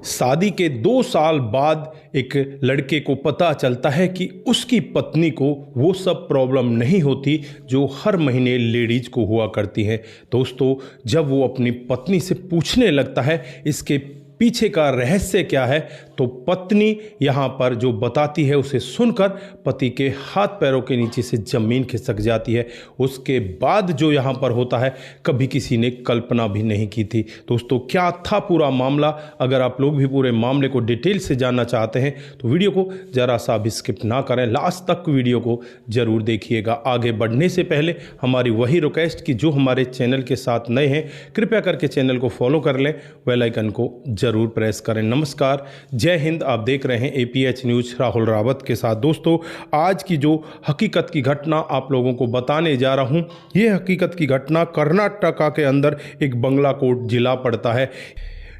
शादी के 2 साल बाद एक लड़के को पता चलता है कि उसकी पत्नी को वो सब प्रॉब्लम नहीं होती जो हर महीने लेडीज को हुआ करती हैं। दोस्तों, जब वो अपनी पत्नी से पूछने लगता है इसके पीछे का रहस्य क्या है, तो पत्नी यहाँ पर जो बताती है उसे सुनकर पति के हाथ पैरों के नीचे से ज़मीन खिसक जाती है। उसके बाद जो यहाँ पर होता है कभी किसी ने कल्पना भी नहीं की थी। दोस्तों, क्या था पूरा मामला? अगर आप लोग भी पूरे मामले को डिटेल से जानना चाहते हैं तो वीडियो को ज़रा सा भी स्किप ना करें, लास्ट तक वीडियो को ज़रूर देखिएगा। आगे बढ़ने से पहले हमारी वही रिक्वेस्ट कि जो हमारे चैनल के साथ नए हैं कृपया करके चैनल को फॉलो कर लें, बेल आइकन को ज़रूर प्रेस करें। नमस्कार, जय हिंद। आप देख रहे हैं APH न्यूज़ राहुल रावत के साथ। दोस्तों, आज की जो हकीकत की घटना आप लोगों को बताने जा रहा हूं, ये हकीकत की घटना कर्नाटका के अंदर एक बांग्लाकोट जिला पड़ता है।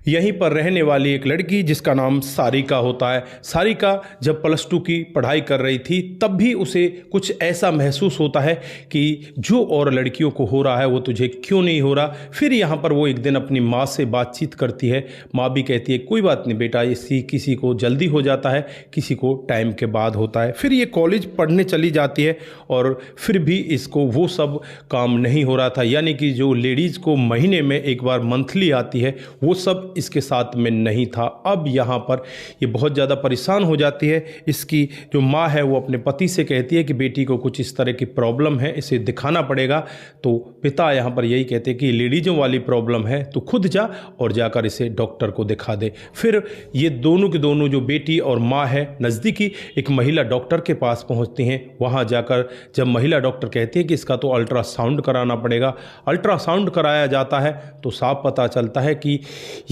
यहीं पर रहने वाली एक लड़की जिसका नाम सारिका होता है। सारिका जब +2 की पढ़ाई कर रही थी तब भी उसे कुछ ऐसा महसूस होता है कि जो और लड़कियों को हो रहा है वो तुझे क्यों नहीं हो रहा। फिर यहाँ पर वो एक दिन अपनी माँ से बातचीत करती है। माँ भी कहती है कोई बात नहीं बेटा, इसी किसी को जल्दी हो जाता है, किसी को टाइम के बाद होता है। फिर ये कॉलेज पढ़ने चली जाती है और फिर भी इसको वो सब काम नहीं हो रहा था, यानी कि जो लेडीज़ को महीने में एक बार मंथली आती है वो सब इसके साथ में नहीं था। अब यहाँ पर ये बहुत ज़्यादा परेशान हो जाती है। इसकी जो माँ है वो अपने पति से कहती है कि बेटी को कुछ इस तरह की प्रॉब्लम है, इसे दिखाना पड़ेगा। तो पिता यहाँ पर यही कहते हैं कि लेडीज़ों वाली प्रॉब्लम है तो खुद जा और जाकर इसे डॉक्टर को दिखा दे। फिर ये दोनों के दोनों जो बेटी और माँ है नज़दीकी एक महिला डॉक्टर के पास पहुँचती हैं। वहाँ जाकर जब महिला डॉक्टर कहती है कि इसका तो अल्ट्रासाउंड कराना पड़ेगा, अल्ट्रासाउंड कराया जाता है तो साफ पता चलता है कि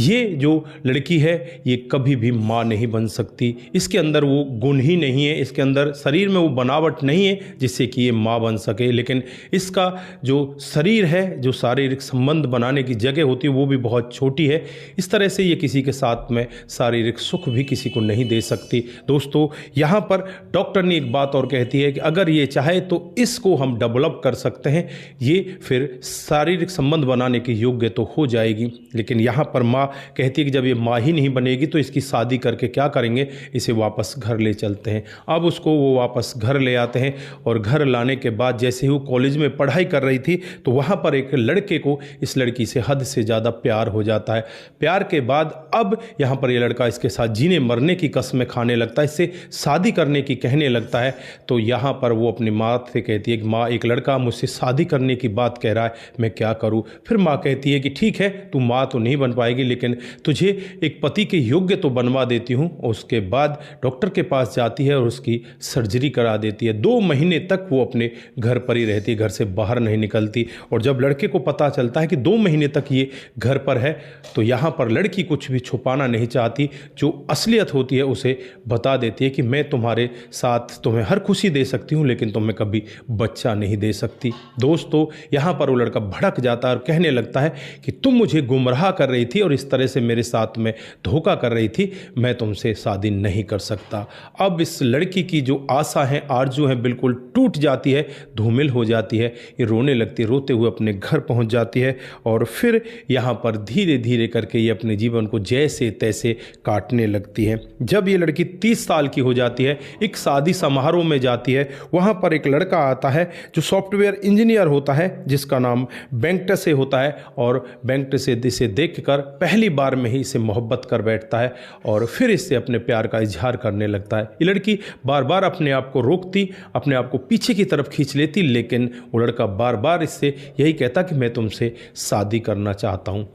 ये जो लड़की है ये कभी भी माँ नहीं बन सकती। इसके अंदर वो गुण ही नहीं है, इसके अंदर शरीर में वो बनावट नहीं है जिससे कि ये माँ बन सके। लेकिन इसका जो शरीर है, जो शारीरिक संबंध बनाने की जगह होती है वो भी बहुत छोटी है। इस तरह से ये किसी के साथ में शारीरिक सुख भी किसी को नहीं दे सकती। दोस्तों, यहाँ पर डॉक्टर ने एक बात और कहती है कि अगर ये चाहे तो इसको हम डेवलप कर सकते हैं, ये फिर शारीरिक संबंध बनाने के योग्य तो हो जाएगी। लेकिन यहाँ पर माँ कहती है कि जब ये माँ ही नहीं बनेगी तो इसकी शादी करके क्या करेंगे, इसे वापस घर ले चलते हैं। अब उसको वो वापस घर ले आते हैं और घर लाने के बाद जैसे ही वो कॉलेज में पढ़ाई कर रही थी तो वहाँ पर एक लड़के को इस लड़की से हद से ज़्यादा प्यार हो जाता है। प्यार के बाद अब यहाँ पर ये लड़का इसके साथ जीने मरने की कसमें खाने लगता है, इससे शादी करने की कहने लगता है। तो यहाँ पर वो अपनी माँ से कहती है कि माँ, एक लड़का मुझसे शादी करने की बात कह रहा है, मैं क्या करूँ। फिर माँ कहती है कि ठीक है, तू माँ तो नहीं बन पाएगी लेकिन तुझे एक पति के योग्य तो बनवा देती हूँ। उसके बाद डॉक्टर के पास जाती है और उसकी सर्जरी करा देती है। 2 महीने तक वो अपने घर पर ही रहती है, घर से बाहर नहीं निकलती। और जब लड़के को पता चलता है कि 2 महीने तक ये घर पर है तो यहाँ पर लड़की कुछ भी छुपाना नहीं चाहती, जो असलियत होती है उसे बता देती है कि मैं तुम्हारे साथ तुम्हें हर खुशी दे सकती हूँ लेकिन तुम्हें कभी बच्चा नहीं दे सकती। दोस्तों, यहाँ पर वो लड़का भड़क जाता है और कहने लगता है कि तुम मुझे गुमराह कर रही थी और इस तरह से मेरे साथ में धोखा कर रही थी, मैं तुमसे शादी नहीं कर सकता। अब इस लड़की की जो आशा है, आरज़ू है, बिल्कुल टूट जाती है, धूमिल हो जाती है। ये रोने लगती है, रोते हुए अपने घर पहुंच जाती है और फिर यहाँ पर धीरे धीरे करके ये अपने जीवन को जैसे तैसे काटने लगती है। जब ये लड़की 30 साल की हो जाती है, एक शादी समारोह में जाती है। वहाँ पर एक लड़का आता है जो सॉफ्टवेयर इंजीनियर होता है, जिसका नाम वेंकटेश होता है। और वेंकटेश इसे देखकर पहली बार में ही इसे मोहब्बत कर बैठता है और फिर इससे अपने प्यार का इजहार करने लगता है। ये लड़की बार बार अपने आप को रोकती, अपने आप को पीछे की तरफ खींच लेती, लेकिन वो लड़का बार बार इससे यही कहता कि मैं तुमसे शादी करना चाहता हूँ।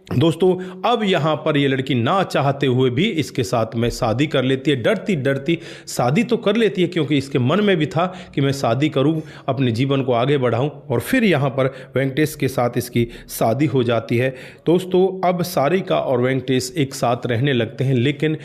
दोस्तों, अब यहाँ पर ये लड़की ना चाहते हुए भी इसके साथ में शादी कर लेती है। डरती डरती शादी तो कर लेती है क्योंकि इसके मन में भी था कि मैं शादी करूँ, अपने जीवन को आगे बढ़ाऊँ। और फिर यहाँ पर वेंकटेश के साथ इसकी शादी हो जाती है। दोस्तों, अब सारिका और वेंकटेश एक साथ रहने लगते हैं, लेकिन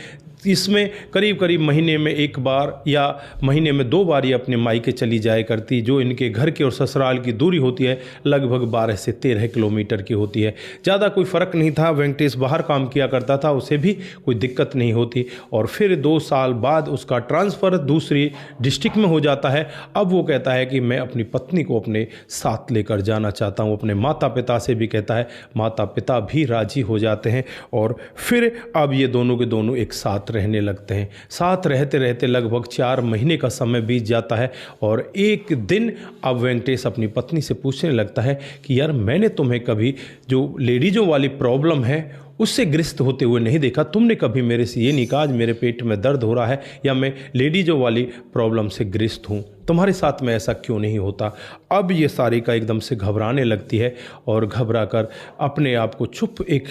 इसमें करीब करीब महीने में एक बार या महीने में 2 बार ये अपने मायके चली जाया करती। जो इनके घर के और ससुराल की दूरी होती है लगभग 12 से 13 किलोमीटर की होती है। ज़्यादा कोई फ़र्क नहीं था। वेंकटेश बाहर काम किया करता था, उसे भी कोई दिक्कत नहीं होती। और फिर 2 साल बाद उसका ट्रांसफ़र दूसरी डिस्ट्रिक्ट में हो जाता है। अब वो कहता है कि मैं अपनी पत्नी को अपने साथ लेकर जाना चाहता हूँ। अपने माता पिता से भी कहता है, माता पिता भी राज़ी हो जाते हैं और फिर अब ये दोनों के दोनों एक साथ रहने लगते हैं। साथ रहते रहते लगभग 4 महीने का समय बीत जाता है और एक दिन अब वेंकटेश अपनी पत्नी से पूछने लगता है कि यार, मैंने तुम्हें कभी जो लेडीज़ों वाली प्रॉब्लम है उससे ग्रस्त होते हुए नहीं देखा। तुमने कभी मेरे से ये नहीं कहा आज मेरे पेट में दर्द हो रहा है या मैं लेडीज़ों वाली प्रॉब्लम से ग्रस्त हूँ, तुम्हारे साथ में ऐसा क्यों नहीं होता। अब ये सारिका एकदम से घबराने लगती है और घबरा कर अपने आप को चुप एक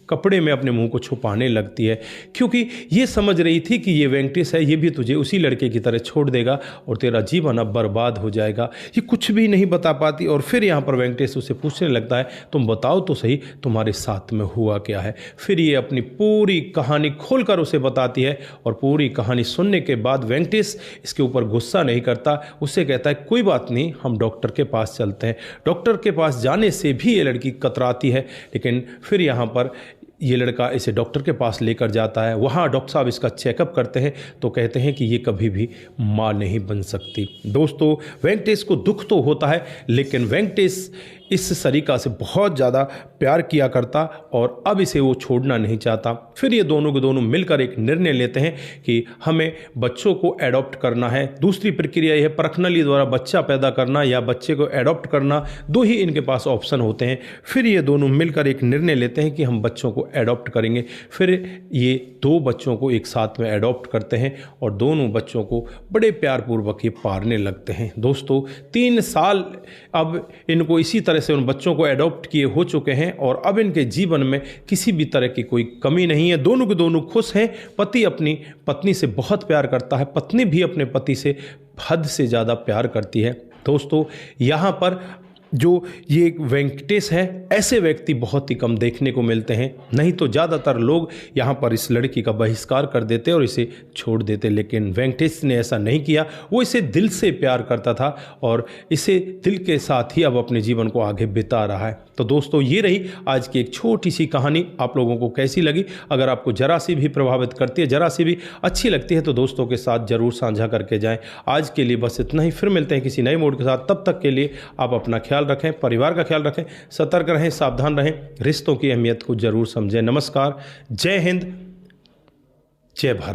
कपड़े में अपने मुंह को छुपाने लगती है, क्योंकि ये समझ रही थी कि ये वेंकटेश है, ये भी तुझे उसी लड़के की तरह छोड़ देगा और तेरा जीवन अब बर्बाद हो जाएगा। ये कुछ भी नहीं बता पाती और फिर यहाँ पर वेंकटेश उसे पूछने लगता है, तुम बताओ तो सही तुम्हारे साथ में हुआ क्या है। फिर ये अपनी पूरी कहानी खोलकर उसे बताती है और पूरी कहानी सुनने के बाद वेंकटेश इसके ऊपर गुस्सा नहीं करता। उससे कहता है, कोई बात नहीं, हम डॉक्टर के पास चलते हैं। डॉक्टर के पास जाने से भी ये लड़की कतराती है, लेकिन फिर यहाँ पर ये लड़का इसे डॉक्टर के पास लेकर जाता है। वहाँ डॉक्टर साहब इसका चेकअप करते हैं तो कहते हैं कि ये कभी भी माँ नहीं बन सकती। दोस्तों, वेंकटेश को दुख तो होता है, लेकिन वेंकटेश इस सरिका से बहुत ज़्यादा प्यार किया करता और अब इसे वो छोड़ना नहीं चाहता। फिर ये दोनों के दोनों मिलकर एक निर्णय लेते हैं कि हमें बच्चों को एडॉप्ट करना है। दूसरी प्रक्रिया यह है, पर्सनली द्वारा बच्चा पैदा करना या बच्चे को एडॉप्ट करना, 2 ही इनके पास ऑप्शन होते हैं। फिर ये दोनों मिलकर एक निर्णय लेते हैं कि हम बच्चों को एडॉप्ट करेंगे। फिर ये 2 बच्चों को एक साथ में एडॉप्ट करते हैं और दोनों बच्चों को बड़े प्यारपूर्वक ये पालने लगते हैं। दोस्तों, 3 साल अब इनको इसी तरह से उन बच्चों को एडॉप्ट किए हो चुके हैं और अब इनके जीवन में किसी भी तरह की कोई कमी नहीं है। दोनों के दोनों खुश हैं। पति अपनी पत्नी से बहुत प्यार करता है, पत्नी भी अपने पति से हद से ज़्यादा प्यार करती है। दोस्तों, यहाँ पर जो ये वेंकटेश है, ऐसे व्यक्ति बहुत ही कम देखने को मिलते हैं। नहीं तो ज़्यादातर लोग यहाँ पर इस लड़की का बहिष्कार कर देते और इसे छोड़ देते, लेकिन वेंकटेश ने ऐसा नहीं किया। वो इसे दिल से प्यार करता था और इसे दिल के साथ ही अब अपने जीवन को आगे बिता रहा है। तो दोस्तों, ये रही आज की एक छोटी सी कहानी। आप लोगों को कैसी लगी? अगर आपको जरा सी भी प्रभावित करती है, जरा सी भी अच्छी लगती है, तो दोस्तों के साथ ज़रूर साझा करके जाएं। आज के लिए बस इतना ही। फिर मिलते हैं किसी नए मोड के साथ। तब तक के लिए आप अपना ख्याल रखें, परिवार का ख्याल रखें, सतर्क रहें, सावधान रहें, रिश्तों की अहमियत को जरूर समझें। नमस्कार, जय हिंद, जय भारत।